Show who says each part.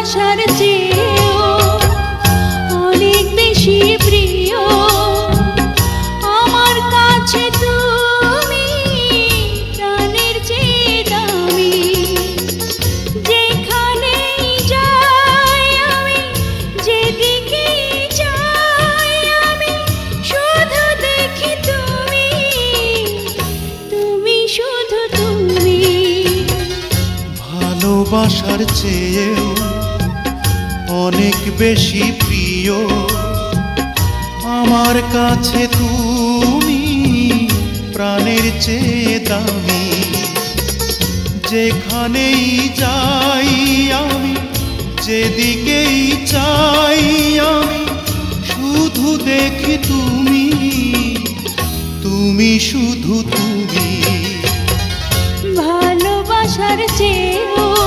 Speaker 1: ভালোবাসার চেয়েও অনেক বেশি প্রিয় আমার কাছে তুমি, প্রাণের চেয়ে দামি। যেখানেই যাই আমি, যেদিকেই যাই আমি, শুধু দেখি তুমি, তুমি শুধু তুমি।
Speaker 2: ভালোবাসার চেয়েও অনেক বেশি প্রিয় আমার কাছে তুমি, প্রাণের চেয়ে দামি। যেখানেই যাই আমি, যেদিকেই চাই আমি, শুধু দেখি তুমি, তুমি শুধু তুমি।
Speaker 1: ভালোবাসার চেয়ে